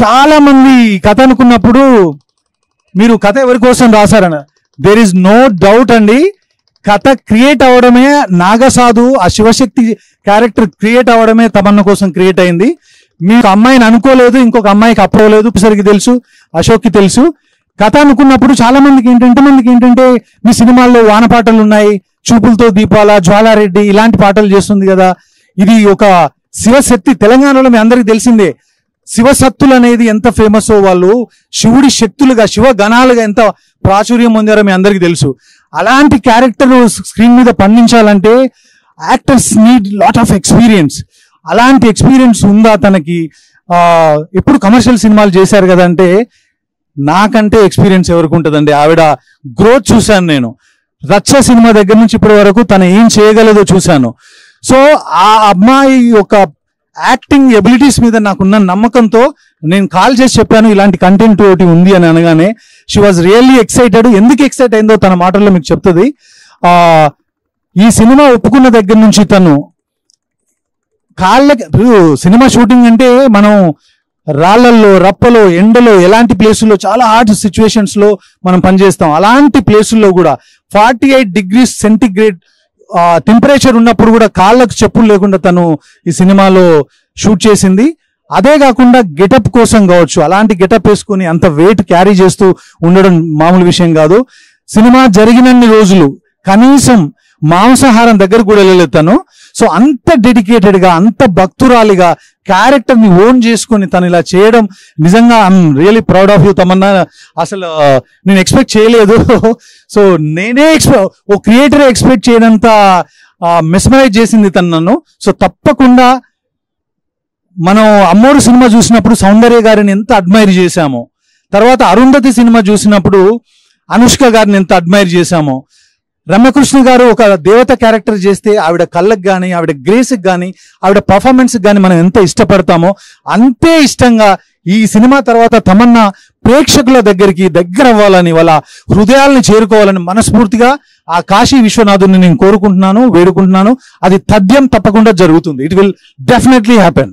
చాలా మంది కథ అనుకున్నప్పుడు మీరు కథ ఎవరి కోసం రాశారన్న, దేర్ ఇస్ నో డౌట్ అండి. కథ క్రియేట్ అవడమే నాగసాధు, ఆ శివశక్తి క్యారెక్టర్ క్రియేట్ అవడమే తమన్నా కోసం క్రియేట్ అయింది. మీకు అమ్మాయిని అనుకోలేదు, ఇంకొక అమ్మాయికి అప్పలేదు, సరికి తెలుసు, అశోక్కి తెలుసు. కథ అనుకున్నప్పుడు చాలా మందికి ఏంటంటే మీ సినిమాల్లో వానపాటలు ఉన్నాయి, చూపులతో దీపాల, జ్వాలారెడ్డి ఇలాంటి పాటలు చేస్తుంది కదా, ఇది ఒక శివశక్తి. తెలంగాణలో మీ అందరికి తెలిసిందే శివశక్తులు అనేది ఎంత ఫేమస్, వాళ్ళు శివుడి శక్తులుగా, శివ గణాలుగా ఎంత ప్రాచుర్యం పొందారో మీ అందరికి తెలుసు. అలాంటి క్యారెక్టర్ స్క్రీన్ మీద పండించాలంటే actors need lot of experience. అలాంటి ఎక్స్పీరియన్స్ ఉందా తనకి? ఎప్పుడు కమర్షియల్ సినిమాలు చేశారు కదంటే, నాకంటే ఎక్స్పీరియన్స్ ఎవరికి ఉంటుందండి. ఆవిడ గ్రోత్ చూశాను నేను, రచ్చ సినిమా దగ్గర నుంచి ఇప్పటి వరకు తను ఏం చేయగలదో చూశాను. సో ఆ అమ్మాయి ఒక యాక్టింగ్ ఎబిలిటీస్ మీద నాకున్న నమ్మకంతో నేను కాల్ చేసి చెప్పాను ఇలాంటి కంటెంట్ ఒకటి ఉంది అని అనగానే షీ వాజ్ రియల్లీ ఎక్సైటెడ్. ఎందుకు ఎక్సైట్ అయిందో తన మాటల్లో మీకు చెప్తుంది. ఈ సినిమా ఒప్పుకున్న దగ్గర నుంచి తను సినిమా షూటింగ్ అంటే మనం రాళ్లల్లో, రప్పలో, ఎండలో, ఎలాంటి ప్లేసుల్లో, చాలా హార్డ్ సిచ్యువేషన్స్ లో మనం పనిచేస్తాం. అలాంటి ప్లేసుల్లో కూడా 48 degrees సెంటిగ్రేడ్ టెంపరేచర్ ఉన్నప్పుడు కూడా కాళ్ళకు చెప్పులు లేకుండా తను ఈ సినిమాలో షూట్ చేసింది. అదే కాకుండా గెటప్ కోసం కావచ్చు, అలాంటి గెటప్ వేసుకుని అంత వెయిట్ క్యారీ చేస్తూ ఉండడం మామూలు విషయం కాదు. సినిమా జరిగినన్ని రోజులు కనీసం మాంసాహారం దగ్గర కూడా వెళ్ళలేదు తను. సో అంత డెడికేటెడ్ గా, అంత భక్తురాలిగా క్యారెక్టర్ ని ఓన్ చేసుకుని తను ఇలా చేయడం నిజంగా I'm really proud of you Tamannaah. అసలు నేను ఎక్స్పెక్ట్ చేయలేదు. సో నేనే ఓ క్రియేటర్ ఎక్స్పెక్ట్ చేయడంత మెస్మరైజ్ చేసింది తను నన్ను. సో తప్పకుండా మనం అమ్మోరు సినిమా చూసినప్పుడు సౌందర్య గారిని ఎంత అడ్మైర్ చేశామో, తర్వాత అరుంధతి సినిమా చూసినప్పుడు అనుష్క గారిని ఎంత అడ్మైర్ చేశామో, రమ్యకృష్ణ గారు ఒక దేవత క్యారెక్టర్ చేస్తే ఆవిడ కళ్ళకు కానీ, ఆవిడ గ్రేస్కి కానీ, ఆవిడ పర్ఫార్మెన్స్కి కానీ మనం ఎంత ఇష్టపడతామో అంతే ఇష్టంగా ఈ సినిమా తర్వాత తమన్నా ప్రేక్షకుల దగ్గర అవ్వాలని, వాళ్ళ హృదయాలను చేరుకోవాలని మనస్ఫూర్తిగా ఆ కాశీ విశ్వనాథుని నేను కోరుకుంటున్నాను, వేడుకుంటున్నాను. అది తథ్యం తప్పకుండా జరుగుతుంది. It will definitely happen.